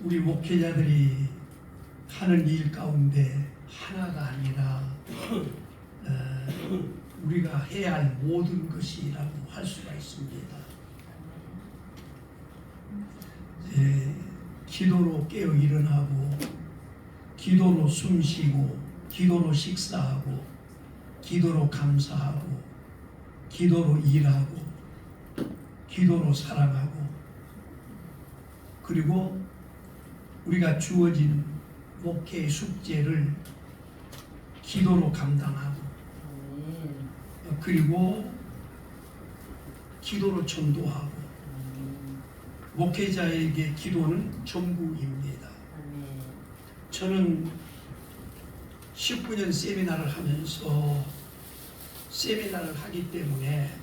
우리 목회자들이 하는 일 가운데 하나가 아니라 우리가 해야 할 모든 것이라고 할 수가 있습니다. 기도로 깨어 일어나고, 기도로 숨쉬고, 기도로 식사하고, 기도로 감사하고, 기도로 일하고, 기도로 사랑하고, 그리고 우리가 주어진 목회의 숙제를 기도로 감당하고, 그리고 기도로 전도하고. 목회자에게 기도는 전부입니다. 저는 19년 세미나를 하면서 세미나를 하기 때문에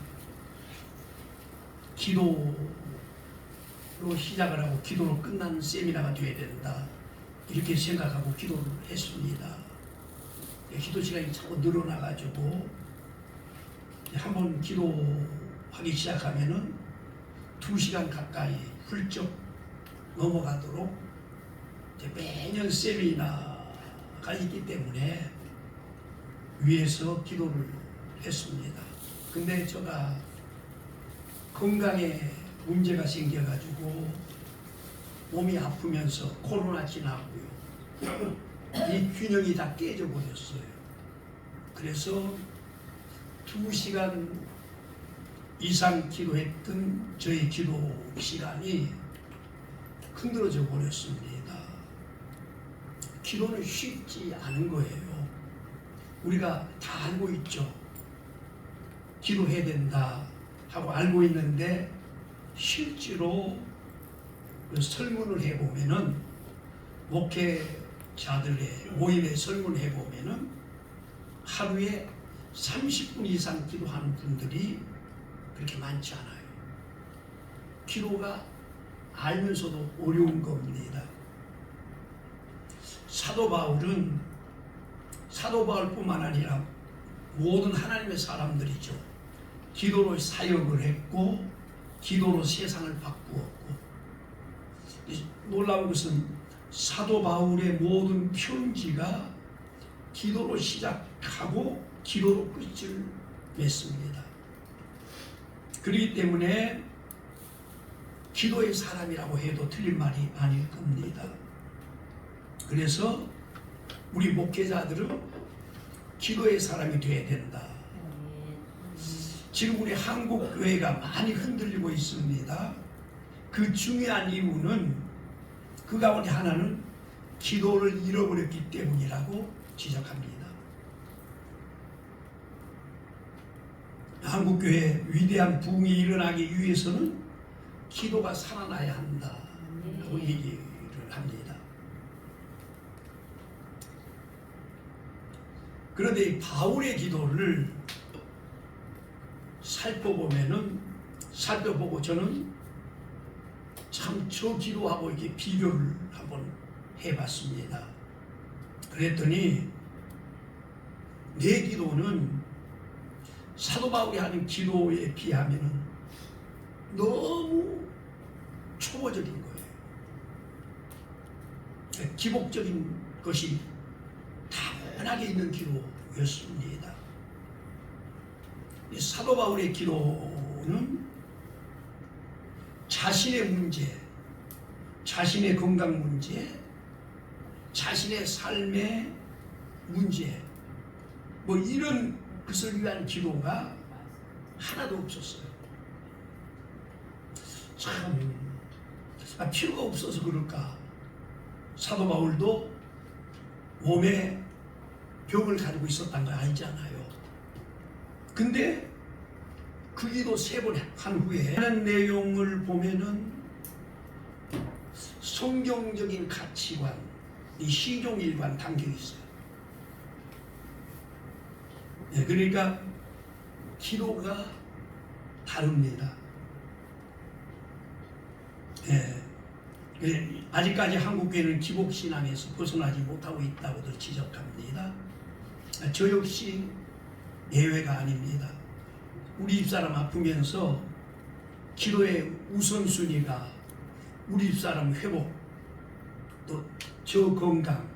기도로 시작을 하고 기도로 끝나는 세미나가 되어야 된다, 이렇게 생각하고 기도를 했습니다. 기도 시간이 자꾸 늘어나가지고 한번 기도하기 시작하면은 2시간 가까이 훌쩍 넘어가도록 매년 세미나가 있기 때문에 위에서 기도를 했습니다. 근데 제가 건강에 문제가 생겨가지고 몸이 아프면서 코로나 지나고요, 이 균형이 다 깨져 버렸어요. 그래서 2시간 이상 기도했던 저희 기도 시간이 흔들어져 버렸습니다. 기도는 쉽지 않은 거예요. 우리가 다 알고 있죠. 기도해야 된다 하고 알고 있는데, 실제로 그 설문을 해보면은, 목회자들의 모임에 설문을 해보면은 하루에 30분 이상 기도하는 분들이 그렇게 많지 않아요. 기도가 알면서도 어려운 겁니다. 사도 바울뿐만 아니라 모든 하나님의 사람들이죠. 기도로 사역을 했고, 기도로 세상을 바꾸었고. 놀라운 것은 사도 바울의 모든 편지가 기도로 시작하고 기도로 끝을 맺습니다. 그렇기 때문에 기도의 사람이라고 해도 틀린 말이 아닐 겁니다. 그래서 우리 목회자들은 기도의 사람이 되어야 된다. 지금 우리 한국 교회가 많이 흔들리고 있습니다. 그 중요한 이유는, 그 가운데 하나는 기도를 잃어버렸기 때문이라고 지적합니다. 한국교회 위대한 부흥이 일어나기 위해서는 기도가 살아나야 한다고 얘기를 합니다. 그런데 이 바울의 기도를 살펴보고 저는 참 저 기도하고 이렇게 비교를 한번 해봤습니다. 그랬더니 내 기도는 사도 바울이 하는 기도에 비하면 너무 초보적인 거예요. 기복적인 것이 다분하게 있는 기도였습니다. 사도 바울의 기도는 자신의 문제, 자신의 건강 문제, 자신의 삶의 문제, 뭐 이런 것을 위한 기도가 하나도 없었어요. 참 필요가 없어서 그럴까? 사도 바울도 몸에 병을 가지고 있었던 거 알잖아요. 근데 그 기도 3번 한 후에 하는 내용을 보면은 성경적인 가치관, 이 시종일관 담겨 있어요. 그러니까 기도가 다릅니다. 아직까지 한국교회는 기복신앙에서 벗어나지 못하고 있다고도 지적합니다. 저 역시 예외가 아닙니다. 우리 집사람 아프면서 기도의 우선순위가 우리 집사람 회복, 또 저 건강,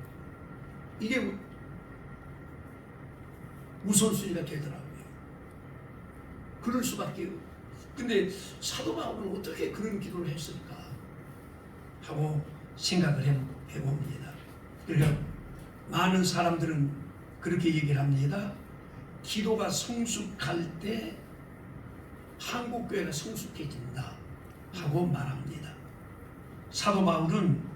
이게 우선순위가 되더라고요. 그럴 수밖에. 근데 사도 바울은 어떻게 그런 기도를 했을까 하고 생각을 해봅니다. 그러니까 많은 사람들은 그렇게 얘기를 합니다. 기도가 성숙할 때 한국교회가 성숙해진다 하고 말합니다. 사도 바울은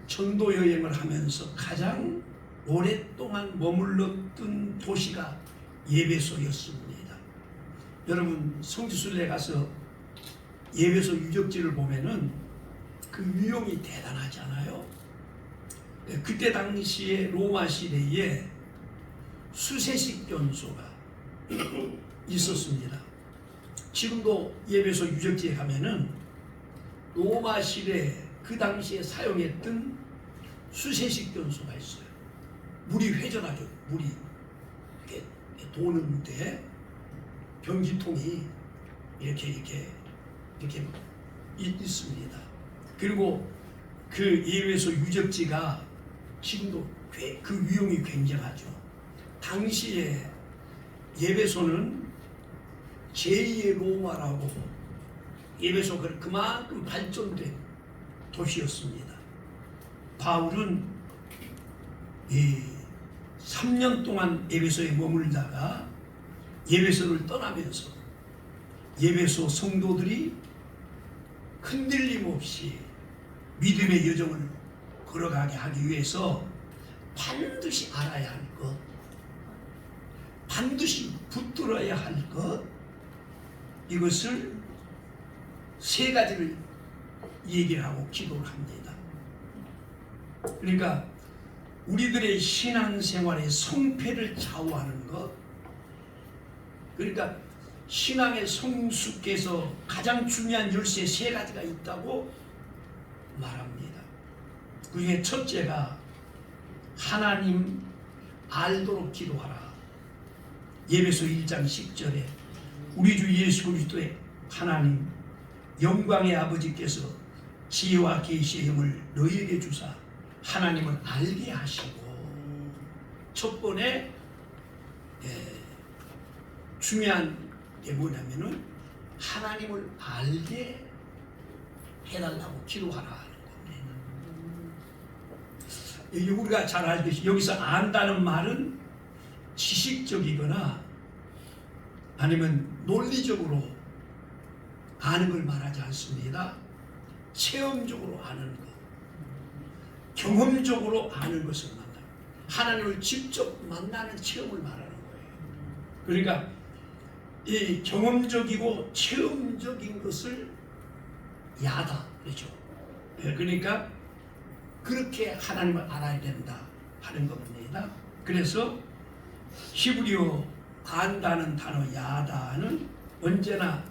전도 여행을 하면서 가장 오랫동안 머물렀던 도시가 예배소였습니다. 여러분 성지순례 가서 예배소 유적지를 보면은 그 위용이 대단하잖아요. 그때 당시에 로마 시대에 수세식 변소가 있었습니다. 지금도 예배소 유적지에 가면은 로마 시대 그 당시에 사용했던 수세식 변소가 있어요. 물이 회전하죠. 물이 이렇게 도는데 변기통이 이렇게 있습니다. 그리고 그 예배소 유적지가 지금도 그 위용이 굉장하죠. 당시에 예배소는 제2의 로마라고, 예배소가 그만큼 발전된 도시였습니다. 바울은 3년 동안 예배소에 머물다가 예배소를 떠나면서 예배소 성도들이 흔들림 없이 믿음의 여정을 걸어가게 하기 위해서 반드시 알아야 할 것, 반드시 붙들어야 할 것, 이것을 세 가지를 얘기를 하고 기도를 합니다. 그러니까 우리들의 신앙생활의 성패를 좌우하는 것, 그러니까 신앙의 성숙에서 가장 중요한 열쇠 세 가지가 있다고 말합니다. 그 중에 첫째가 하나님 알도록 기도하라. 예배소 1장 10절에 우리 주 예수 그리스도의 하나님 영광의 아버지께서 지혜와 계시의 영을 너희에게 주사 하나님을 알게 하시고, 첫 번에 중요한 게 뭐냐면은 하나님을 알게 해달라고 기도하라 하는 겁니다. 우리가 잘 알듯이 여기서 안다는 말은 지식적이거나 아니면 논리적으로 아는 걸 말하지 않습니다. 체험적으로 아는 것, 경험적으로 아는 것을 만나, 하나님을 직접 만나는 체험을 말하는 거예요. 그러니까 이 경험적이고 체험적인 것을 야다 그렇죠. 그러니까 그렇게 하나님을 알아야 된다 하는 겁니다. 그래서 히브리어 안다는 단어 야다는 언제나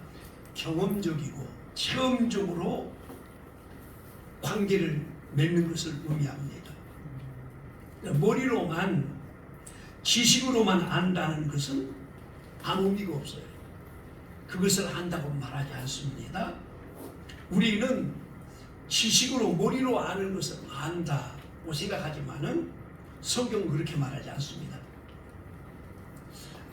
경험적이고 체험적으로 관계를 맺는 것을 의미합니다. 머리로만 지식으로만 안다는 것은 아무 의미가 없어요. 그것을 안다고 말하지 않습니다. 우리는 지식으로 머리로 아는 것을 안다고 생각하지만은 성경은 그렇게 말하지 않습니다.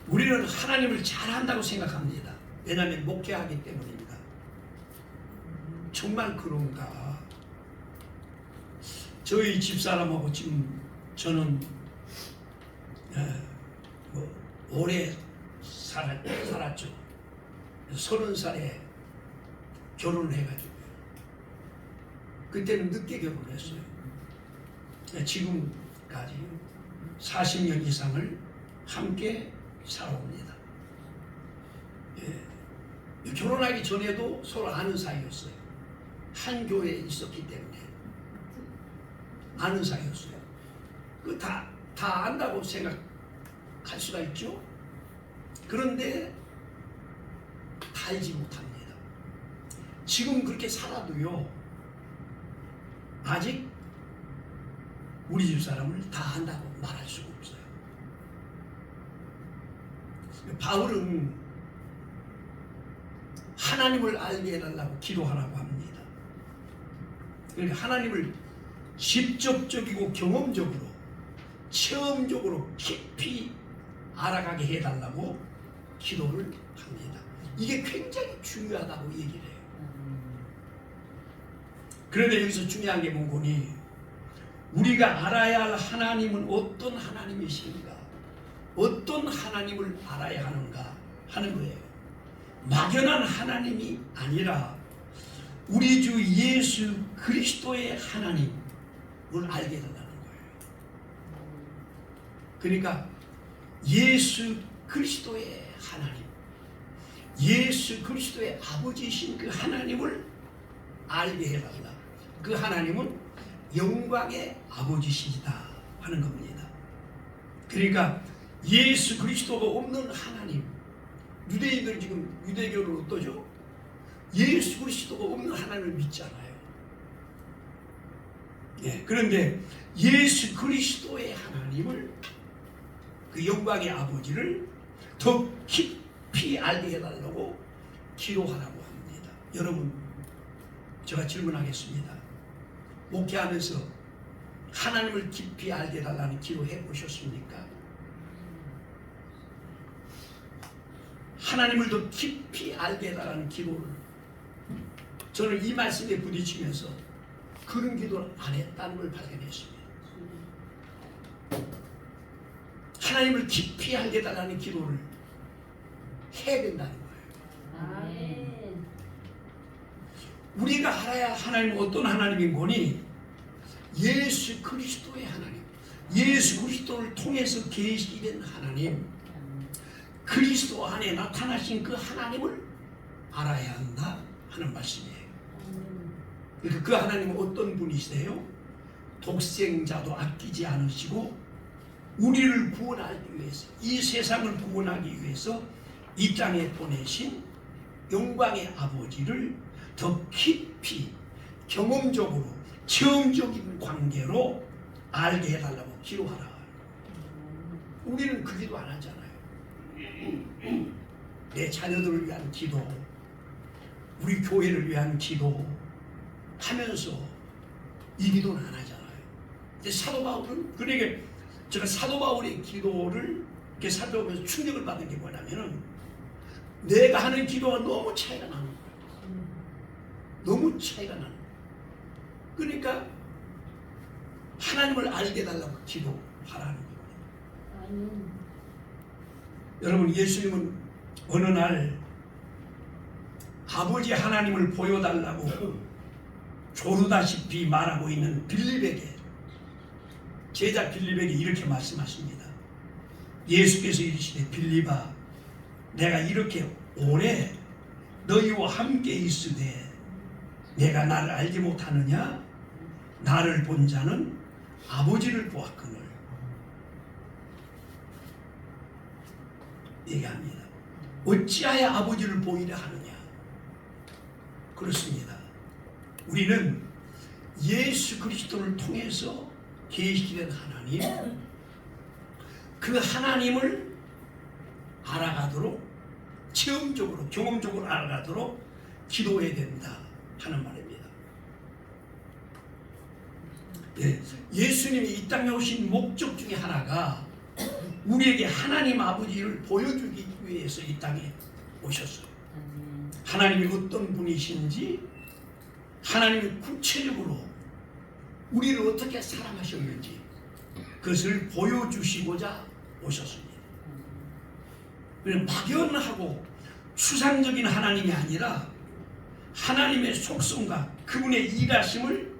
우리는 하나님을 잘 안다고 생각합니다. 왜냐하면 목회하기 때문입니다. 정말 그런가? 저희 집사람하고 지금 저는 오래 살았죠. 30살에 결혼을 해가지고 그때는 늦게 결혼했어요. 지금까지 40년 이상을 함께 살아옵니다. 결혼하기 전에도 서로 아는 사이였어요. 한 교회에 있었기 때문에 아는 사이였어요. 그 다 안다고 생각할 수가 있죠. 그런데 다 알지 못합니다. 지금 그렇게 살아도요, 아직 우리 집 사람을 다 안다고 말할 수가 없어요. 바울은 하나님을 알게 해달라고 기도하라고 합니다. 그러니까 하나님을 직접적이고 경험적으로 체험적으로 깊이 알아가게 해달라고 기도를 합니다. 이게 굉장히 중요하다고 얘기를 해요. 그런데 여기서 중요한 게 뭐니? 우리가 알아야 할 하나님은 어떤 하나님이신가? 어떤 하나님을 알아야 하는가 하는 거예요. 막연한 하나님이 아니라 우리 주 예수 그리스도의 하나님을 알게 된다는 거예요. 그러니까 예수 그리스도의 하나님, 예수 그리스도의 아버지이신 그 하나님을 알게 해달라. 그 하나님은 영광의 아버지시다 하는 겁니다. 그러니까 예수 그리스도가 없는 하나님, 유대인들은 지금 유대교를 어떠죠? 예수 그리스도가 없는 하나님을 믿잖아요. 예, 그런데 예수 그리스도의 하나님을, 그 영광의 아버지를 더 깊이 알게 해달라고 기도하라고 합니다. 여러분, 제가 질문하겠습니다. 목회하면서 하나님을 깊이 알게 해달라는 기도 해보셨습니까? 하나님을 더 깊이 알게 해달라는 기도를 저는 이 말씀에 부딪히면서 그런 기도를 안 했다는 걸 발견했습니다. 하나님을 깊이 알게 해달라는 기도를 해야 된다는 거예요. 아멘. 우리가 알아야 하나님은 어떤 하나님인 거니? 예수 그리스도의 하나님, 예수 그리스도를 통해서 계시된 하나님, 그리스도 안에 나타나신 그 하나님을 알아야 한다 하는 말씀이에요. 그러니까 그 하나님은 어떤 분이세요? 독생자도 아끼지 않으시고 우리를 구원하기 위해서, 이 세상을 구원하기 위해서 이 땅에 보내신 영광의 아버지를 더 깊이 경험적으로 체험적인 관계로 알게 해달라고 기도하라. 우리는 그 기도 안 하잖아요. 내 자녀들을 위한 기도, 우리 교회를 위한 기도 하면서 이 기도는 안 하잖아요. 근데 사도 바울은, 그러니까 제가 사도 바울의 기도를 이렇게 살펴보면서 충격을 받은 게 뭐냐면은 내가 하는 기도가 너무 차이가 나는 거예요. 너무 차이가 나는 거예요. 그러니까 하나님을 알게 해달라고 기도하라는 겁니다. 여러분, 예수님은 어느 날 아버지 하나님을 보여달라고 조르다시피 말하고 있는 빌립에게, 제자 빌립에게 이렇게 말씀하십니다. 예수께서 이르시되 빌립아, 내가 이렇게 오래 너희와 함께 있으되 내가 나를 알지 못하느냐? 나를 본 자는 아버지를 보았거늘 얘기합니다. 어찌하여 아버지를 보이려 하느냐? 그렇습니다. 우리는 예수 그리스도를 통해서 계시된 하나님, 그 하나님을 알아가도록, 체험적으로 경험적으로 알아가도록 기도해야 된다 하는 말입니다. 예, 예수님이 이 땅에 오신 목적 중에 하나가 우리에게 하나님 아버지를 보여주기 위해서 이 땅에 오셨어요. 하나님이 어떤 분이신지, 하나님이 구체적으로 우리를 어떻게 사랑하셨는지 그것을 보여주시고자 오셨습니다. 막연하고 추상적인 하나님이 아니라 하나님의 속성과 그분의 일하심을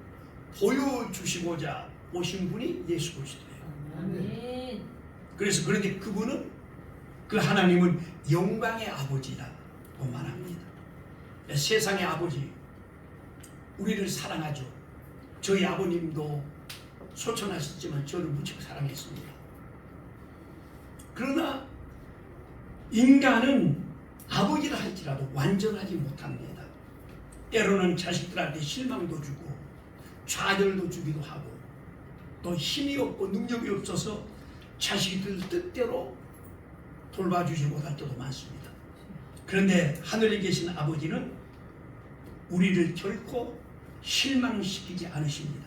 보여주시고자 오신 분이 예수 그리스도예요. 아멘. 그래서 그런데 그분은, 그 하나님은 영광의 아버지라고 말합니다. 세상의 아버지, 우리를 사랑하죠. 저희 아버님도 소천하셨지만 저를 무척 사랑했습니다. 그러나 인간은 아버지라 할지라도 완전하지 못합니다. 때로는 자식들한테 실망도 주고 좌절도 주기도 하고 또 힘이 없고 능력이 없어서 자식들 뜻대로 돌봐주지 못할 때도 많습니다. 그런데 하늘에 계신 아버지는 우리를 결코 실망시키지 않으십니다.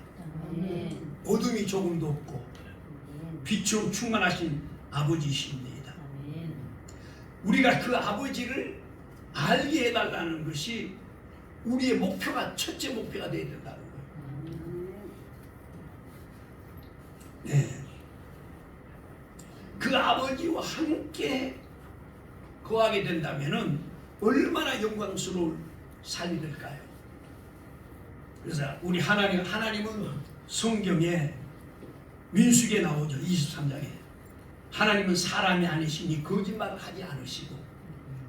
아멘. 어둠이 조금도 없고 아멘. 빛으로 충만하신 아버지이십니다. 아멘. 우리가 그 아버지를 알게 해달라는 것이 우리의 목표가 첫째 목표가 되어야 된다는 거예요. 네. 그 아버지와 함께 거하게 된다면은 얼마나 영광스러울 삶이 될까요? 그래서 우리 하나님은 성경에 민수기에 나오죠. 23장에 하나님은 사람이 아니시니 거짓말을 하지 않으시고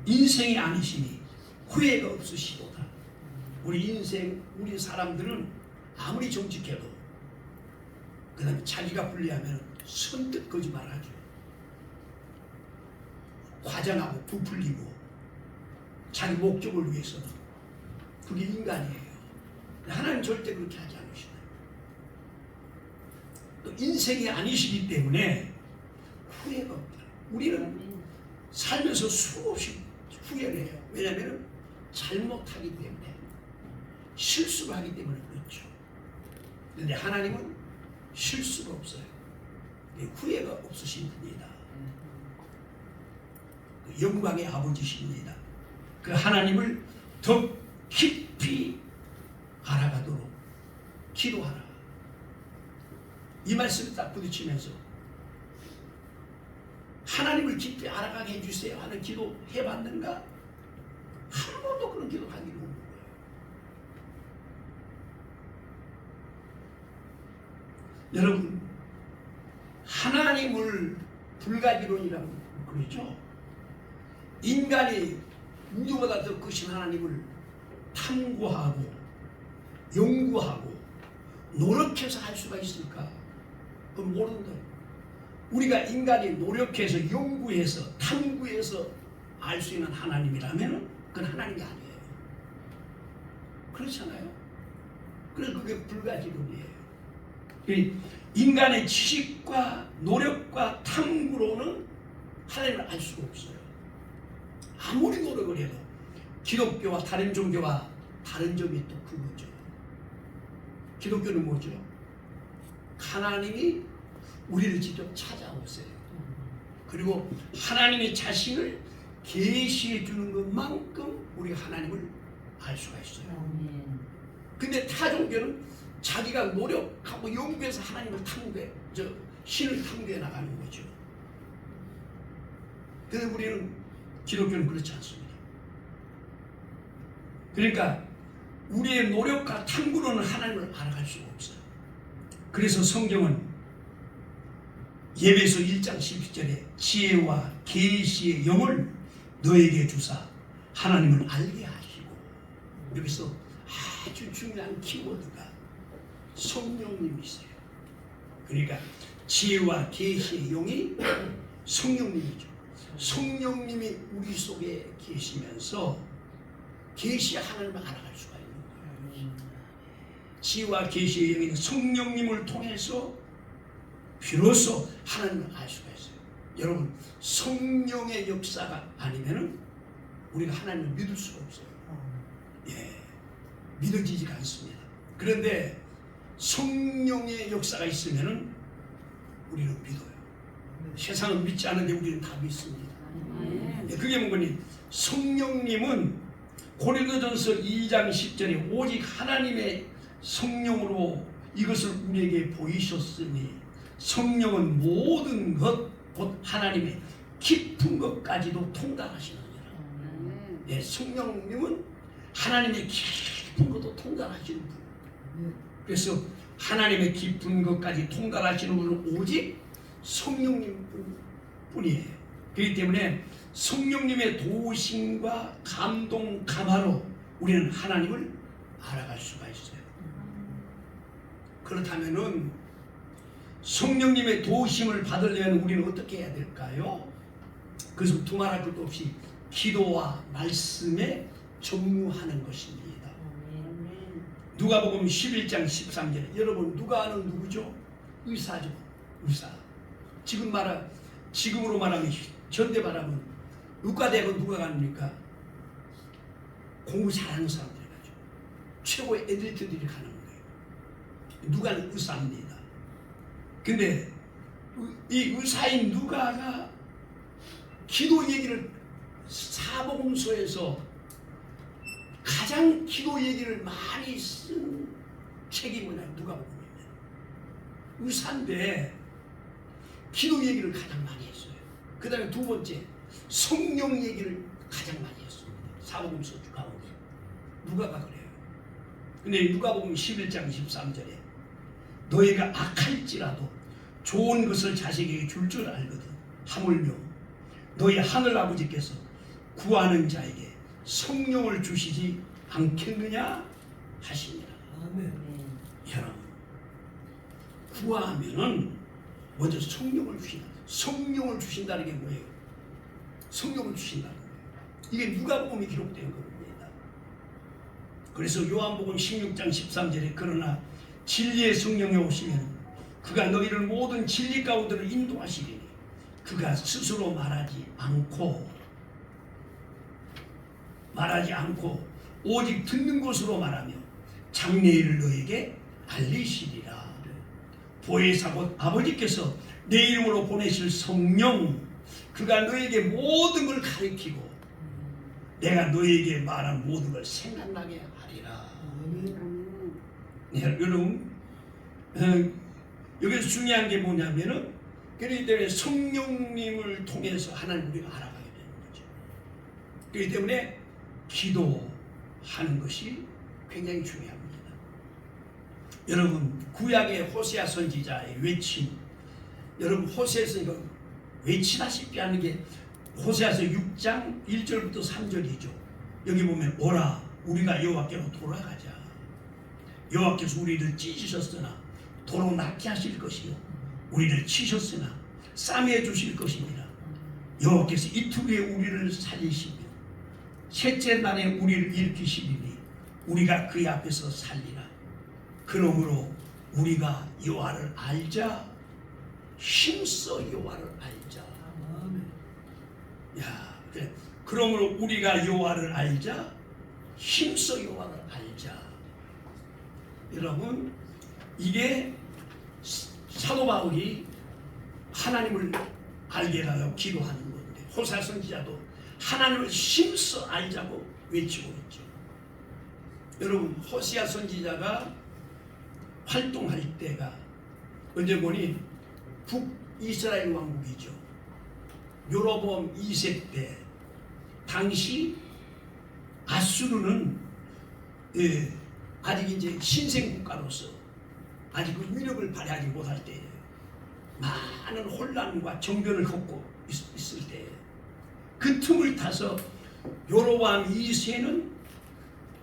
인생이 아니시니 후회가 없으시도다. 우리 사람들은 아무리 정직해도 그 다음에 자기가 불리하면 선뜻 거짓말을 하죠. 과장하고 부풀리고 자기 목적을 위해서는. 그게 인간이에요. 하나님 절대 그렇게 하지 않으시나요? 또 인생이 아니시기 때문에 후회가 없다. 우리는 살면서 수없이 후회를 해요. 왜냐하면 잘못하기 때문에, 실수를 하기 때문에 그렇죠. 그런데 하나님은 실수가 없어요. 후회가 없으신 분이다. 영광의 아버지십니다. 그 하나님을 더 깊이 알아가도록 기도하라. 이 말씀을 딱 부딪히면서 하나님을 깊이 알아가게 해주세요 하는 기도 해봤는가? 한 번도 그런 기도 한 일이 없는 거예요. 여러분, 하나님을 불가지론이라고 그러죠. 인간이 우주보다 더 크신 하나님을 탐구하고 연구하고 노력해서 할 수가 있을까? 그건 모른다. 우리가 인간이 노력해서 연구해서 탐구해서 알 수 있는 하나님이라면 그건 하나님이 아니에요. 그렇잖아요. 그래서 그게 불가지론이에요. 인간의 지식과 노력과 탐구로는 하나님을 알 수가 없어요. 아무리 노력을 해도. 기독교와 다른 종교와 다른 점이 또 그거죠. 기독교는 뭐죠? 하나님이 우리를 직접 찾아오세요. 그리고 하나님의 자신을 계시해 주는 것만큼 우리가 하나님을 알 수가 있어요. 근데 타 종교는 자기가 노력하고 연구해서 하나님을 탐구해, 신을 탐구해 나가는 거죠. 그런데 우리는 기독교는 그렇지 않습니다. 그러니까 우리의 노력과 탐구로는 하나님을 알아갈 수가 없어요. 그래서 성경은 예배서 1장 12절에 지혜와 계시의 영을 너에게 주사 하나님을 알게 하시고, 여기서 아주 중요한 키워드가 성령님이세요. 그러니까 지혜와 계시의 영이 성령님이죠. 성령님이 우리 속에 계시면서 계시 하나님을 알아갈 수가 있는 거예요. 지혜와 계시의 영인 성령님을 통해서 비로소 하나님을 알 수가 있어요. 여러분, 성령의 역사가 아니면은 우리가 하나님을 믿을 수가 없어요. 믿어지지가 않습니다. 그런데 성령의 역사가 있으면은 우리는 믿어요. 세상은 믿지 않는데 우리는 다 믿습니다. 그게 뭐니? 성령님은 고린도전서 2장 10절에 오직 하나님의 성령으로 이것을 우리에게 보이셨으니 성령은 모든 것 곧 하나님의 깊은 것까지도 통달하시느니라. 성령님은 하나님의 깊은 것도 통달하시는 분. 그래서 하나님의 깊은 것까지 통달하시는 분은 오직 성령님 뿐이에요. 그렇기 때문에 성령님의 도우심과 감동, 감화로 우리는 하나님을 알아갈 수가 있어요. 그렇다면은 성령님의 도우심을 받으려면 우리는 어떻게 해야 될까요? 그래서 두말할 것도 없이 기도와 말씀에 전무하는 것입니다. 누가복음 11장 13절에 여러분, 누가는 누구죠? 의사죠. 의사. 지금으로 말하면, 현대 말하면 의과대학은 누가 갑니까? 공부 잘하는 사람들이 가죠. 최고의 엘리트들이 가는 거예요. 누가는 의사입니다. 근데 이 의사인 누가가 기도 얘기를 사복음서에서 가장 기도 얘기를 많이 쓴 책이 뭐냐? 누가복음입니다. 의사인데 기도 얘기를 가장 많이 했어요. 그 다음에 두 번째 성령 얘기를 가장 많이 했습니다. 사복음서 가운데 누가가 그래요. 근데 누가복음 11장 13절에 너희가 악할지라도 좋은 것을 자식에게 줄 줄 알거든 하물며 너희 하늘 아버지께서 구하는 자에게 성령을 주시지 않겠느냐 하시니라. 아멘. 여러분, 구하면은 먼저 성령을 주신다. 성령을 주신다는 게 뭐예요? 성령을 주신다는 거예요. 이게 누가복음이 기록된 겁니다. 그래서 요한복음 16장 13절에 그러나 진리의 성령이 오시면 그가 너희를 모든 진리 가운데로 인도하시리니 그가 스스로 말하지 않고 오직 듣는 것으로 말하며 장래일을 너에게 알리시리라. 보혜사 곧 아버지께서 내 이름으로 보내실 성령 그가 너에게 모든 걸 가르치고 내가 너에게 말한 모든 걸 생각나게 하리라. 네, 여러분 여기서 중요한 게 뭐냐면은 그렇기 때문에 성령님을 통해서 하나님 우리가 알아가야 되는 거죠. 그렇기 때문에 기도하는 것이 굉장히 중요합니다. 여러분 구약의 호세아 선지자의 외침, 여러분 호세아서 이거 외치다시피 하는 게 호세아서 6장 1절부터 3절이죠. 여기 보면 오라 우리가 여호와께로 돌아가자. 여호와께서 우리를 찢으셨으나 도로 낫게 하실 것이요 우리를 치셨으나 싸매어 주실 것입니다. 여호와께서 이틀 후에 우리를 살리시며 셋째 날에 우리를 일으키시리니 우리가 그의 앞에서 살리라. 그러므로 우리가 여호와를 알자. 힘써 여호와를 알자. 야, 그래. 그러므로 우리가 여호와를 알자. 힘써 여호와를 알자. 여러분, 이게 사도 바울이 하나님을 알게 하여 기도하는 건데 호세아 선지자도 하나님을 힘써 알자고 외치고 있죠. 여러분 호세아 선지자가 활동할 때가 언제 보니 북이스라엘 왕국이죠. 여로보암 2세 때 당시 아수르는 아직 이제 신생 국가로서 아직 그 위력을 발휘하지 못할 때예요. 많은 혼란과 정변을 겪고 있을 때예요. 그 틈을 타서 여로보암 2세는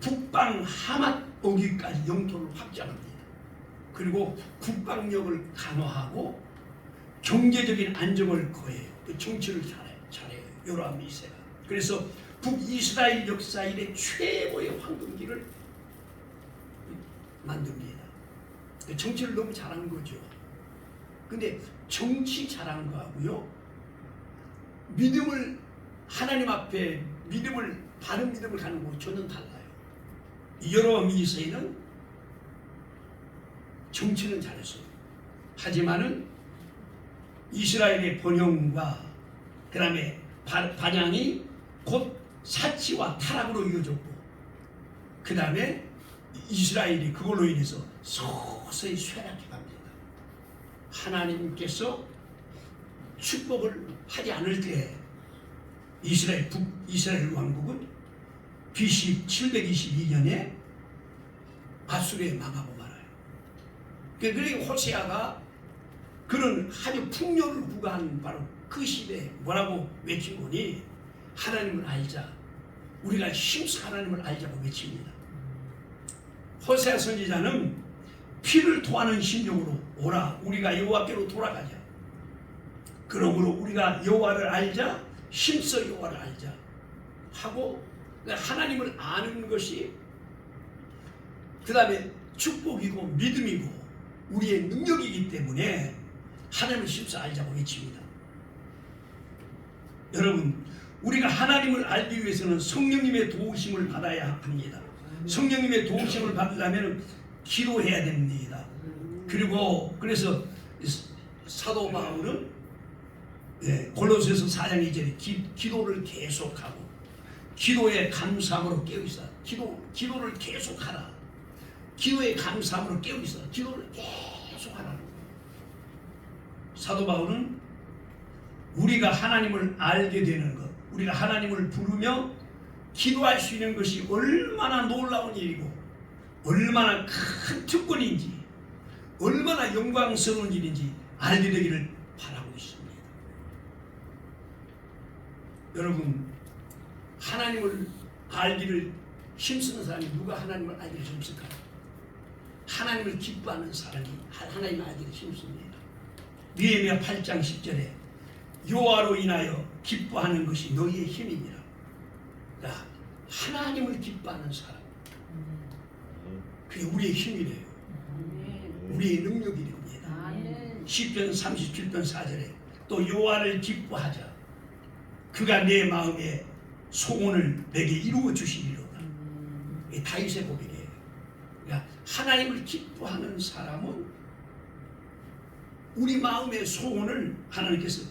북방 하맛 어기까지 영토를 확장합니다. 그리고 국방력을 강화하고 경제적인 안정을 거해요. 또 정치를 잘해요. 여로보암 2세가. 그래서 북이스라엘 역사 이래 최고의 황금기를 만듭니다. 정치를 너무 잘하는 거죠. 근데 정치 잘하는 거하고요, 믿음을 하나님 앞에 바른 믿음을 가는 거 전혀 달라요. 여로보암 2세는 정치는 잘했어요. 하지만은 이스라엘의 번영과 그 다음에 반향이 곧 사치와 타락으로 이어졌고, 그 다음에 이스라엘이 그걸로 인해서 서서히 쇠락해 갑니다. 하나님께서 축복을 하지 않을 때 북이스라엘 왕국은 BC 722년에 아수르에 망하고 말아요. 그러니까 호세아가 그런 아주 풍요를 구가한 바로 그 시대에 뭐라고 외치고니 하나님을 알자. 우리가 힘써 하나님을 알자고 외칩니다. 호세아 선지자는 피를 토하는 심령으로 오라 우리가 여호와께로 돌아가자. 그러므로 우리가 여호와를 알자. 힘써 여호와를 알자 하고 하나님을 아는 것이 그 다음에 축복이고 믿음이고 우리의 능력이기 때문에 하나님을 힘써 알자고 외칩니다. 여러분 우리가 하나님을 알기 위해서는 성령님의 도우심을 받아야 합니다. 성령님의 도우심을 받으려면 기도해야 됩니다. 그리고 그래서 사도 바울은 골로새서 4장 2절에 기도를 계속하고 기도의 감사함으로 깨어있어. 기도를 계속하라. 기도의 감사함으로 깨어있어. 기도를 계속하라는 거예요. 사도 바울은 우리가 하나님을 알게 되는 것, 우리가 하나님을 부르며 기도할 수 있는 것이 얼마나 놀라운 일이고 얼마나 큰 특권인지 얼마나 영광스러운 일인지 알게 되기를 바라고 있습니다. 여러분, 하나님을 알기를 힘쓰는 사람이 누가 하나님을 알기를 힘쓸까? 하나님을 기뻐하는 사람이 하나님을 알기를 힘씁니다. 느헤미야 8장 10절에 여호와로 인하여 기뻐하는 것이 너희의 힘이니라. 그러니까 하나님을 기뻐하는 사람, 그게 우리의 힘이래요. 우리의 능력이 됩니다. 시편 37편 4절에 또 여호와를 기뻐하자. 그가 내 마음의 소원을 내게 이루어 주시리로다. 이게 다윗의 고백이에요. 그러니까 하나님을 기뻐하는 사람은 우리 마음의 소원을 하나님께서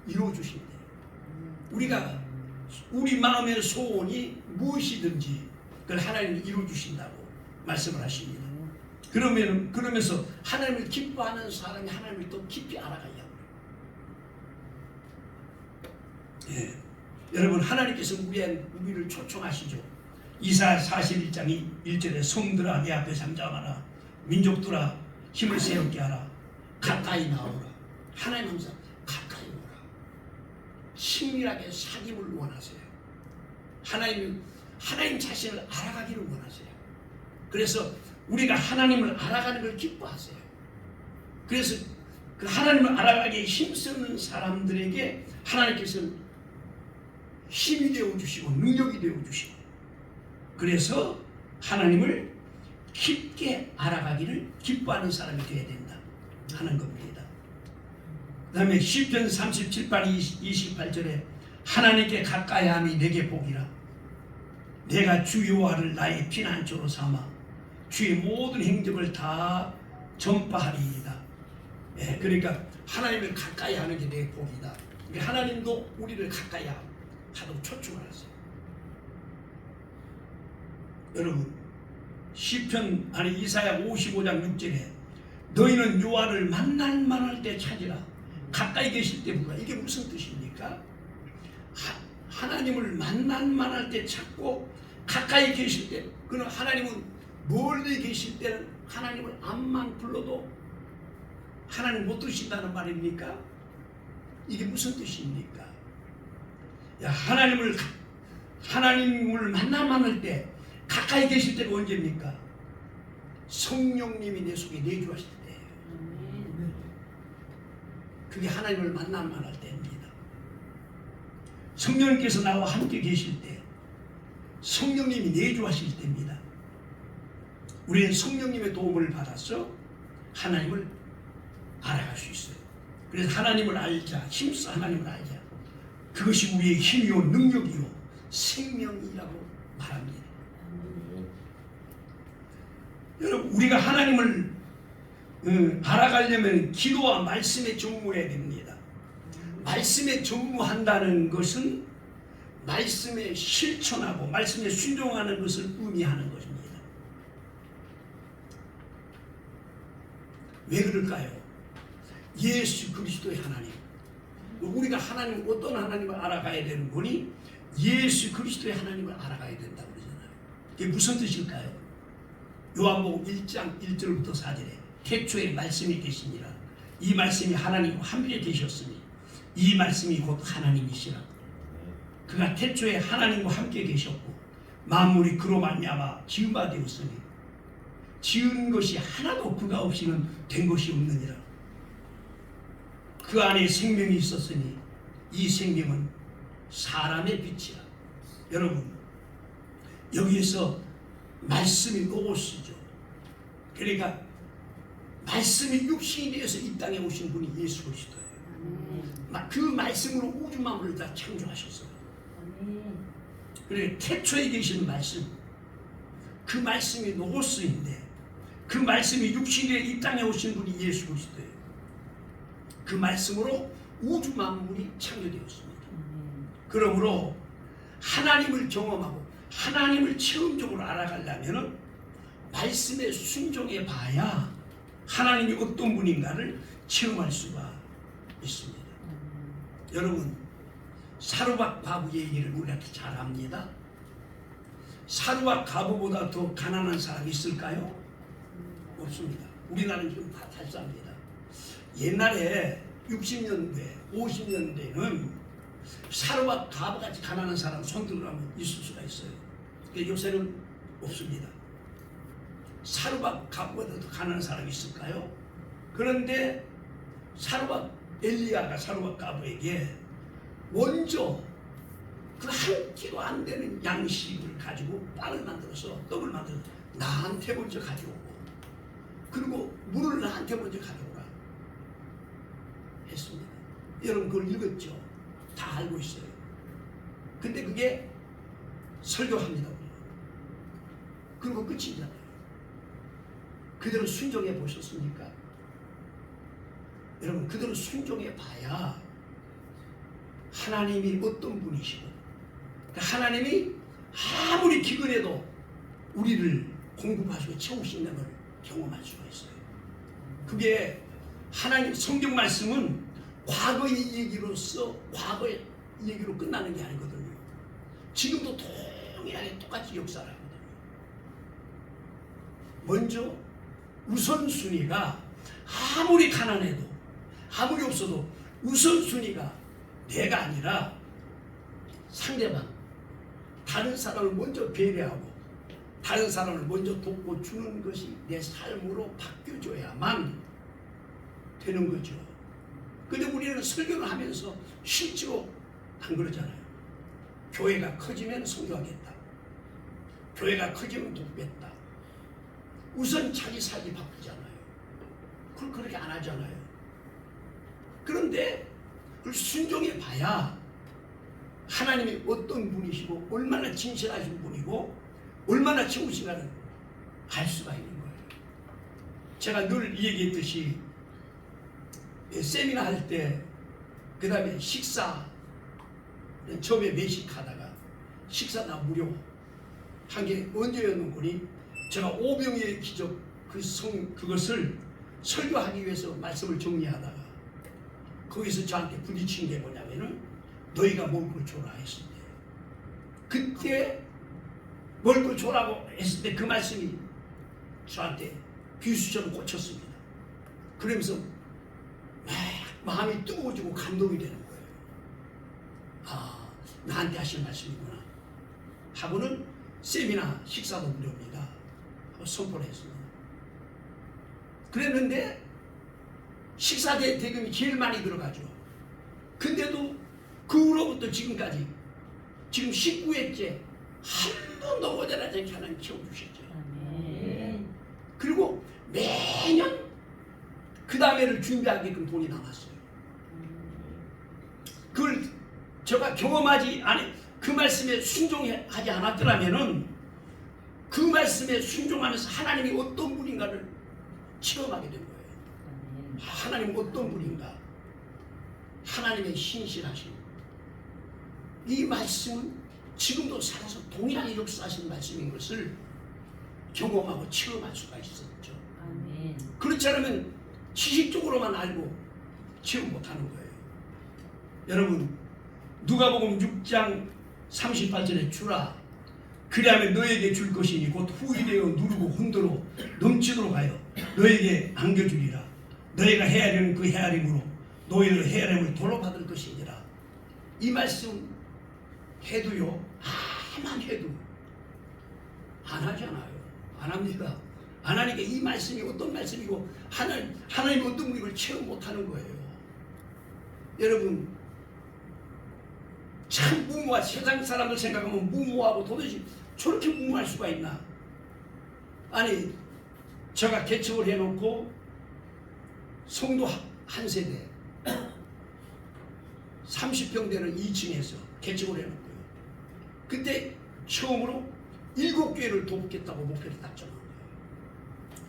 이루어 주신대요. 우리가 우리 마음의 소원이 무엇이든지 그걸 하나님이 이루어 주신다고 말씀을 하십니다. 그러면서 하나님을 기뻐하는 사람이 하나님을 더 깊이 알아가려고 해요. 여러분, 하나님께서 우리를 초청하시죠. 이사야 41장 1절에 성들아 내 앞에 잠잠하라. 민족들아 힘을 세우게 하라. 가까이 나오라. 하나님 항상 가까이 오라. 친밀하게 사귐을 원하세요. 하나님 자신을 알아가기를 원하세요. 그래서 우리가 하나님을 알아가는 걸 기뻐하세요. 그래서 그 하나님을 알아가기에 힘쓰는 사람들에게 하나님께서는 힘이 되어주시고 능력이 되어주시고 그래서 하나님을 깊게 알아가기를 기뻐하는 사람이 되어야 된다 하는 겁니다. 그 다음에 시편 37편 28절에 하나님께 가까이함이 내게 복이라. 내가 주 여호와를 나의 피난처로 삼아 주의 모든 행적을 다 전파하리이다. 그러니까 하나님을 가까이 하는 게 내 복이다. 그러니까 하나님도 우리를 가까이 하도록 초청을 하세요. 여러분, 이사야 55장 6절에 너희는 여호와를 만날 때 찾으라. 가까이 계실 때 부르라. 이게 무슨 뜻입니까? 하나님을 만날 때 찾고 가까이 계실 때, 그는 하나님은 멀리 계실 때는 하나님을 암만 불러도 하나님 못 들으신다는 말입니까? 이게 무슨 뜻입니까? 하나님을 만날 때 가까이 계실 때가 언제입니까? 성령님이 내 속에 내주하실 때예요. 그게 하나님을 만날 때입니다. 성령님께서 나와 함께 계실 때, 성령님이 내주하실 때입니다. 우리는 성령님의 도움을 받아서 하나님을 알아갈 수 있어요. 그래서 하나님을 알자, 힘써 하나님을 알자. 그것이 우리의 힘이요 능력이요 생명이라고 말합니다. 여러분, 우리가 하나님을 알아가려면 기도와 말씀에 전무해야 됩니다. 말씀에 전무한다는 것은 말씀에 실천하고 말씀에 순종하는 것을 의미하는 것입니다. 왜 그럴까요? 예수 그리스도의 하나님, 우리가 하나님, 어떤 하나님을 알아가야 되는 거니? 예수 그리스도의 하나님을 알아가야 된다고 그러잖아요. 이게 무슨 뜻일까요? 요한복음 1장 1절부터 4절에 태초에 말씀이 계시니라. 이 말씀이 하나님과 함께 계셨으니 이 말씀이 곧 하나님이시라. 그가 태초에 하나님과 함께 계셨고 만물이 그로 말미암아 지은 바 되었으니 지은 것이 하나도 그가 없이는 된 것이 없느니라. 그 안에 생명이 있었으니 이 생명은 사람의 빛이라. 여러분, 여기에서 말씀이 로고스죠. 그러니까 말씀이 육신이 되어서 이 땅에 오신 분이 예수 그리스도예요. 그 말씀으로 우주 만물을 다 창조하셨어요. 그래 태초에 계신 말씀, 그 말씀이 로고스인데 그 말씀이 육신에 이 땅에 오신 분이 예수 그리스도예요. 그 말씀으로 우주 만물이 창조되었습니다. 그러므로 하나님을 경험하고 하나님을 체험적으로 알아가려면 말씀에 순종해 봐야 하나님이 어떤 분인가를 체험할 수가 있습니다. 여러분, 사르밧 과부 얘기를 우리가 잘 압니다. 사르밧 과부보다 더 가난한 사람이 있을까요? 없습니다. 우리나라는 지금 다 잘 삽니다. 옛날에 60년대, 50년대는 사르밧 과부같이 가난한 사람 손들어가면 있을 수가 있어요. 요새는 없습니다. 사르밧 과부보다 더 가난한 사람이 있을까요? 그런데 사르밧 엘리야가 사르밧 과부에게 먼저 그 한 끼도 안 되는 양식을 가지고 빵을 만들어서 떡을 만들어서 나한테 먼저 가져오고 그리고 물을 나한테 먼저 가져오라 했습니다. 여러분 그걸 읽었죠? 다 알고 있어요. 근데 그게 설교합니다. 그리고 끝이잖아요. 그대로 순종해 보셨습니까? 여러분 그대로 순종해 봐야 하나님이 어떤 분이시고 하나님이 아무리 기근해도 우리를 공급하시고 채우시는 걸 경험할 수가 있어요. 그게 하나님 성경 말씀은 과거의 얘기로서 과거의 얘기로 끝나는 게 아니거든요. 지금도 동일하게 똑같이 역사를 하거든요. 먼저 우선순위가 아무리 가난해도 아무리 없어도 우선순위가 내가 아니라 상대방 다른 사람을 먼저 배려하고 다른 사람을 먼저 돕고 주는 것이 내 삶으로 바뀌어줘야만 되는 거죠. 근데 우리는 설교를 하면서 실제로 안 그러잖아요. 교회가 커지면 선교하겠다. 교회가 커지면 돕겠다. 우선 자기 삶이 바쁘잖아요. 그걸 그렇게 안 하잖아요. 그런데 그걸 순종해 봐야 하나님이 어떤 분이시고 얼마나 진실하신 분이고 얼마나 채우시가를 알 수가 있는 거예요. 제가 늘 얘기했듯이 세미나 할 때 그 다음에 식사 처음에 매식하다가 식사 나 무료 한 게 언제였는거니 제가 오병이의 기적 그것을 설교하기 위해서 말씀을 정리하다가 거기서 저한테 부딪힌 게 뭐냐면은 너희가 먹을 걸 줘라 했을 때 그때 먹을 걸 줘라고 했을 때 그 말씀이 저한테 비수처럼 꽂혔습니다. 그러면서 막 마음이 뜨거워지고 감동이 되는 거예요. 아, 나한테 하신 말씀이구나 하고는 세미나 식사도 무료입니다 하고 선포를 했습니다. 그랬는데 식사 대금이 제일 많이 들어가죠. 근데도 그 후로부터 지금까지 지금 19회째 한 번도 모자라지 않게 하나님 채워주셨죠. 그리고 매년 그 다음에를 준비하게끔 돈이 남았어요. 그걸 제가 경험하지 않은 그 말씀에 순종하지 않았더라면은 그 말씀에 순종하면서 하나님이 어떤 분인가를 체험하게 된 거예요. 하나님은 어떤 분인가? 하나님의 신실하심. 이 말씀은 지금도 살아서 동일하게 역사하시는 말씀인 것을 경험하고 체험할 수가 있었죠. 아멘. 그렇지 않으면 지식적으로만 알고 체험 못하는 거예요. 여러분 누가복음 6장 38절에 주라 그리하면 너에게 줄 것이니 곧 후일되어 누르고 흔들어 넘치도록 하여 너에게 안겨주리라. 너희가 헤아리는 그 헤아림으로 너희를 헤아림을 돌아받을 것이니라. 이 말씀 해도요 아만 해도 안 하잖아요. 안 합니다. 안 하니까 이 말씀이 어떤 말씀이고 하나님이 어떤 분을 체험 못하는 거예요. 여러분 참 무모하 세상 사람들 생각하면 무모하고 도대체 저렇게 무모할 수가 있나. 아니 제가 개척을 해놓고 성도 한 세대 30평대를 2층에서 개척을 해놓고요. 그때 처음으로 7교회를 돕겠다고 목표를 딱 정한 거예요.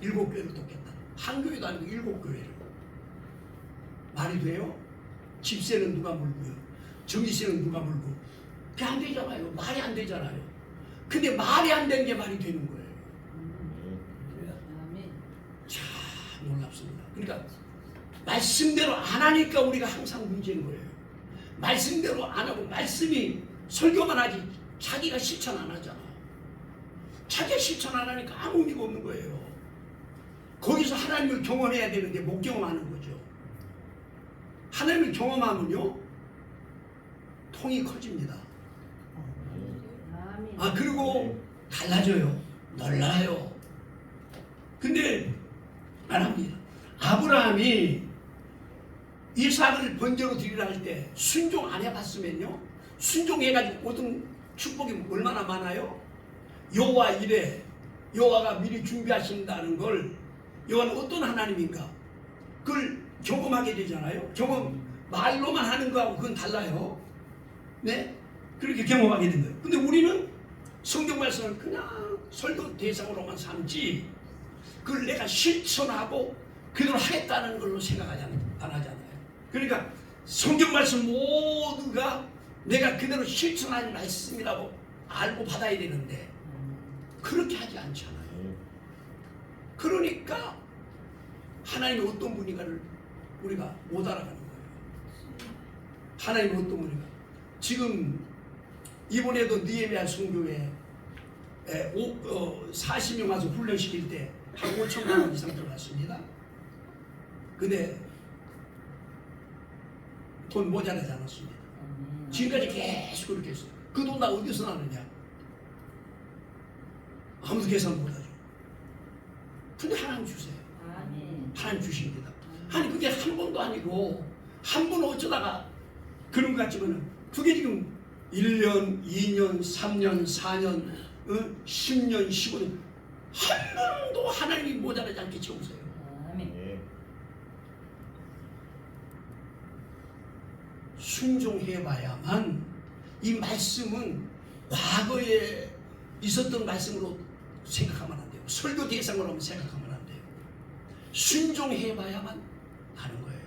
7교회를 돕겠다. 한 교회도 아니고 7교회를. 말이 돼요? 집세는 누가 물고요? 전기세는 누가 물고? 그게 안 되잖아요. 말이 안 되잖아요. 근데 말이 안 되는 게 말이 되는 거예요. 참 놀랍습니다. 그러니까 말씀대로 안 하니까 우리가 항상 문제인 거예요. 말씀대로 안 하고 말씀이 설교만 하지 자기가 실천 안 하잖아. 자기가 실천 안 하니까 아무 의미가 없는 거예요. 거기서 하나님을 경험해야 되는데 못 경험하는 거죠. 하나님을 경험하면요 통이 커집니다. 그리고 달라져요. 놀라요. 근데 안 합니다. 아브라함이 이삭을 번제로 드리라 할 때 순종 안 해봤으면요, 순종해가지고 얻은 축복이 얼마나 많아요? 여호와 이래, 여호와가 미리 준비하신다는 걸, 여호와는 어떤 하나님인가 그걸 경험하게 되잖아요. 경험, 말로만 하는 거하고 그건 달라요. 네? 그렇게 경험하게 된 거예요. 근데 우리는 성경 말씀을 그냥 설교 대상으로만 삼지 그걸 내가 실천하고 그대로 하겠다는 걸로 생각하지 안 하잖아요. 그러니까 성경 말씀 모두가 내가 그대로 실천하는 말씀이라고 알고 받아야 되는데 그렇게 하지 않잖아요. 그러니까 하나님이 어떤 분인가를 우리가 못 알아가는 거예요. 하나님이 어떤 분인가. 지금 이번에도 느헤미야 성교회 40명 와서 훈련시킬 때 한 5천만 원 이상 들어갔습니다. 근데 돈 모자라지 않았습니다. 지금까지 계속 그렇게 했어요. 그 돈 다 어디서 나느냐? 아무도 계산 못하죠. 근데 하나님 주세요. 하나님 주십니다. 아니 그게 한 번도 아니고 한 번 어쩌다가 그런 것 같지만은 그게 지금 1년, 2년, 3년, 4년, 10년, 15년 한 번도 하나님이 모자라지 않게 채우세요. 순종해봐야만 이 말씀은 과거에 있었던 말씀으로 생각하면 안 돼요. 설교 대상으로 생각하면 안 돼요. 순종해봐야만 하는 거예요.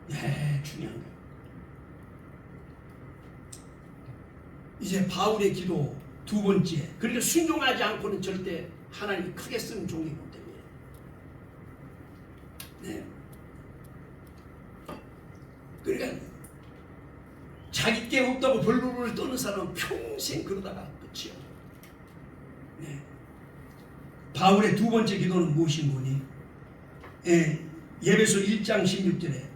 네, 중요한 거예요. 이제 바울의 기도 두 번째. 그러니까 순종하지 않고는 절대 하나님이 크게 쓰는 종이 못 됩니다. 네. 그러니까 자기 게 없다고 벌벌 떠는 사람은 평생 그러다가 끝이요. 네. 바울의 두 번째 기도는 무엇인 거니? 예배소 1장 16절에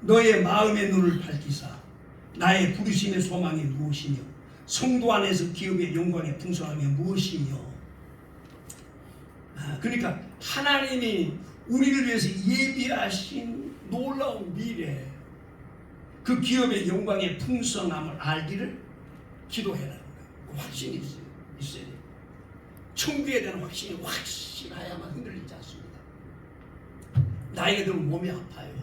너의 마음의 눈을 밝히사 나의 부르심의 소망이 무엇이며 성도 안에서 기업의 영광의 풍성함이 무엇이며. 그러니까 하나님이 우리를 위해서 예비하신 놀라운 미래, 그 기업의 영광의 풍성함을 알기를 기도해라는 거예요. 그 확신이 있어야 돼요. 천국에 대한 확신이 확신해야만 흔들리지 않습니다. 나이가 들면 몸이 아파요.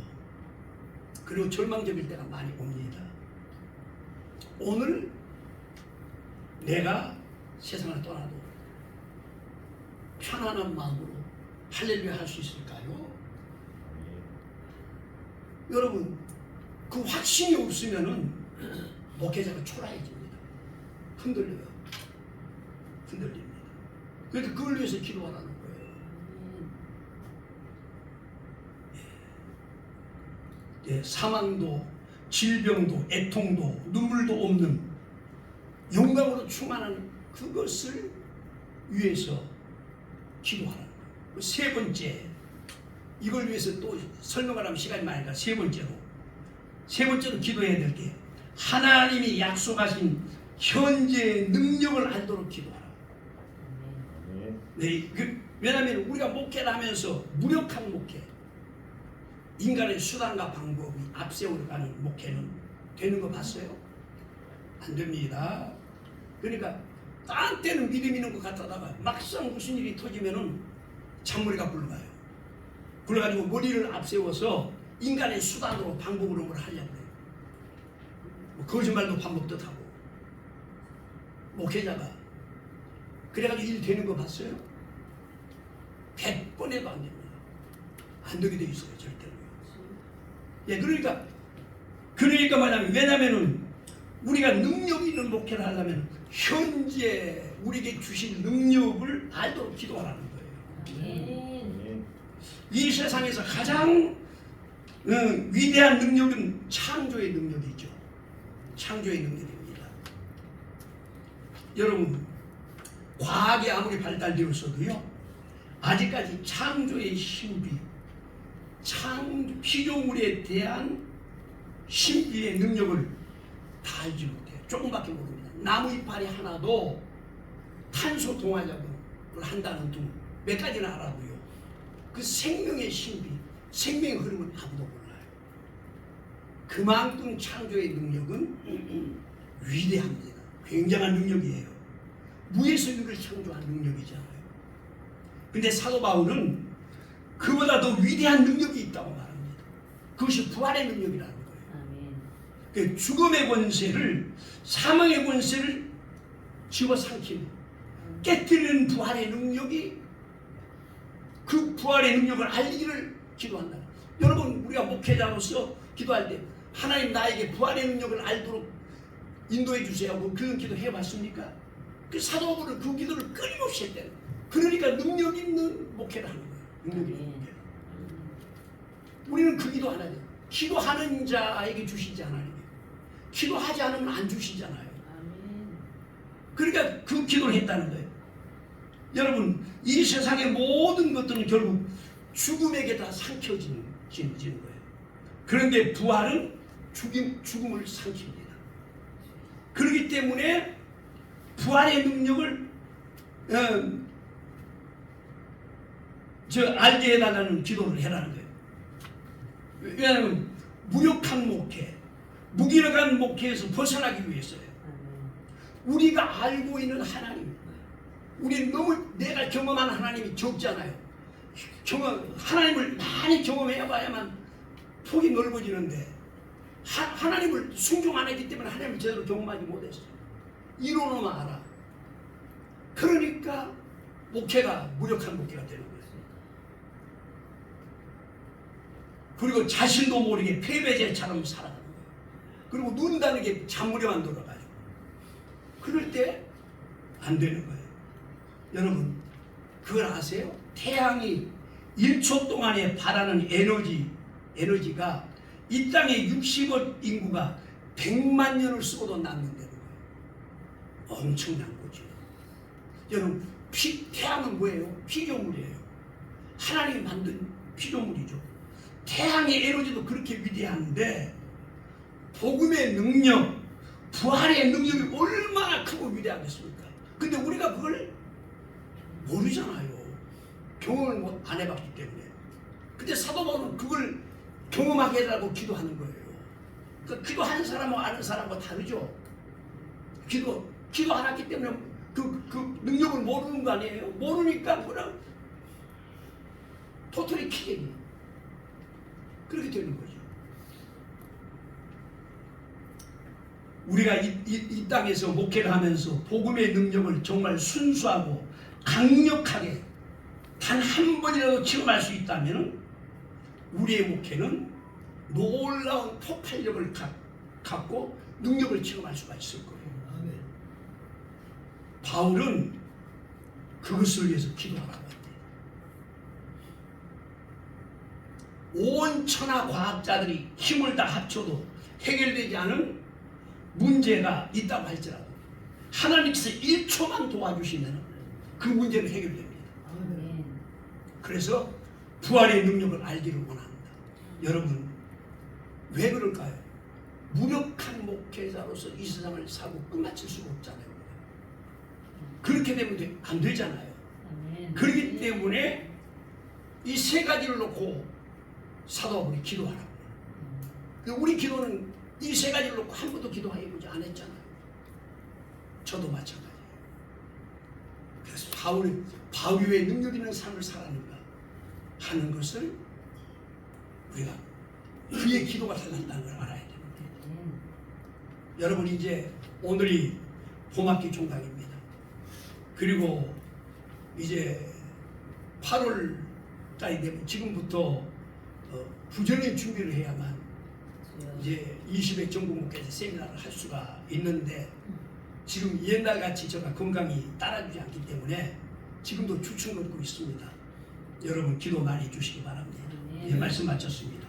그리고 절망적일 때가 많이 옵니다. 오늘 내가 세상을 떠나도 편안한 마음으로 할렐루야 할 수 있을까요? 여러분, 그 확신이 없으면은 목회자가 초라해집니다. 흔들려요. 흔들립니다. 그래서 그걸 위해서 기도하라는 거예요. 사망도, 질병도, 애통도, 눈물도 없는 영광으로 충만한 그것을 위해서 기도하라는 거예요. 세 번째, 이걸 위해서 또 설명을 하면 시간이 많으니까 세 번째로 기도해야 될 게 하나님이 약속하신 현재의 능력을 알도록 기도하라. 네, 왜냐하면 우리가 목회를 하면서 무력한 목회, 인간의 수단과 방법이 앞세워가는 목회는 되는 거 봤어요? 안 됩니다. 그러니까 딴 때는 믿음 있는 것 같다가 막상 무슨 일이 터지면은 잔머리가 굴러가요. 굴러가지고 머리를 앞세워서 인간의 수단으로 방법으로 뭘 하려고 해요. 거짓말도 방법도 하고. 목회자가 그래가지고 일 되는 거 봤어요? 꺼내도 안 됩니다. 안 되게 돼 있어요, 절대로. 예, 그러니까 뭐냐면, 왜냐면은 우리가 능력 있는 목회를 하려면 현재 우리에게 주신 능력을 알도록 기도하라는 거예요. 이 세상에서 가장 위대한 능력은 창조의 능력이죠. 창조의 능력입니다. 여러분, 과학이 아무리 발달되었어도요, 아직까지 창조의 신비, 피조물에 대한 신비의 능력을 다 알지 못해요. 조금밖에 모릅니다. 나무 이파리 하나도 탄소 동화작용을 한다는 등 몇 가지나 알아도요, 그 생명의 신비, 생명의 흐름은 아무도 몰라요. 그만큼 창조의 능력은 위대합니다. 굉장한 능력이에요. 무에서 유를 창조한 능력이잖아요. 근데 사도 바울은 그보다 더 위대한 능력이 있다고 말합니다. 그것이 부활의 능력이라는 거예요. 죽음의 권세를, 사망의 권세를 집어삼키는, 깨뜨리는 부활의 능력이, 그 부활의 능력을 알리기를 기도한다. 여러분, 우리가 목회자로서 기도할 때 하나님 나에게 부활의 능력을 알도록 인도해 주세요 하고 그런 기도 해봤습니까? 그 사도 바울은 그 기도를 끊임없이 했대요. 그러니까 능력 있는 목회를 하는 거예요. 능력 있는 목회를. 우리는 그 기도 안 하죠. 기도하는 자에게 주시지 하나님이. 기도하지 않으면 안 주시잖아요. 그러니까 그 기도를 했다는 거예요. 여러분, 이 세상의 모든 것들은 결국 죽음에게 다 삼켜지는 거예요. 그런데 부활은 죽음을 삼킵니다. 그렇기 때문에 부활의 능력을 알게 해달라는 기도를 해라는 거예요. 왜냐하면 무력한 목회, 무기력한 목회에서 벗어나기 위해서요. 우리가 알고 있는 하나님, 우리 너무 내가 경험한 하나님이 적잖아요. 하나님을 많이 경험해봐야만 폭이 넓어지는데, 하나님을 순종 안 했기 때문에 하나님을 제대로 경험하지 못했어요. 이론으로만 알아. 그러니까 목회가 무력한 목회가 되는 거예요. 그리고 자신도 모르게 패배자처럼 살아가는 거예요. 그리고 눈 다르게 잠무려만 돌아가요. 그럴 때 안 되는 거예요. 여러분, 그걸 아세요? 태양이 1초 동안에 발하는 에너지가 이 땅의 60억 인구가 100만 년을 쓰고도 남는다는 거예요. 엄청난 거죠. 여러분, 태양은 뭐예요? 피조물이에요. 하나님이 만든 피조물이죠. 태양의 에너지도 그렇게 위대한데 복음의 능력, 부활의 능력이 얼마나 크고 위대하겠습니까? 근데 우리가 그걸 모르잖아요. 경험을 안 해봤기 때문에. 근데 사도 바울은 그걸 경험하게 해달라고 기도하는 거예요. 그 기도하는 사람하고 아는 사람하고 다르죠. 기도 안 했기 때문에 그 능력을 모르는 거 아니에요? 모르니까 그냥 토탈이 키게니 그렇게 되는 거죠. 우리가 이 땅에서 목회를 하면서 복음의 능력을 정말 순수하고 강력하게 단 한 번이라도 체험할 수 있다면 우리의 목회는 놀라운 폭발력을 갖고 능력을 체험할 수가 있을 거예요. 아멘. 바울은 그것을 위해서 기도하라고 합니다. 온 천하 과학자들이 힘을 다 합쳐도 해결되지 않은 문제가 있다고 할지라도 하나님께서 1초만 도와주시면 그 문제는 해결됩니다. 그래서 부활의 능력을 알기를 원합니다. 여러분, 왜 그럴까요? 무력한 목회자로서 이 세상을 사고 끝마칠 수가 없잖아요. 그렇게 되면 안 되잖아요. 그렇기 때문에 이 세 가지를 놓고 사도 바울이 기도하라고. 우리 기도는 이 세 가지를 놓고 한 번도 기도해보지 않았잖아요. 저도 마찬가지예요. 그래서 바울이 왜 능력 있는 삶을 살았는가 하는 것을 우리가 그의 기도가 달랐다는 걸 알아야 됩니다. 여러분, 이제 오늘이 봄학기 종강입니다. 그리고 이제 8월 달이 되면 지금부터 부전의 준비를 해야만 이제 20회 전국 목회자 세미나를 할 수가 있는데 지금 옛날같이 제가 건강이 따라주지 않기 때문에 지금도 주춤 걷고 있습니다. 여러분 기도 많이 해주시기 바랍니다. 예, 말씀 마쳤습니다.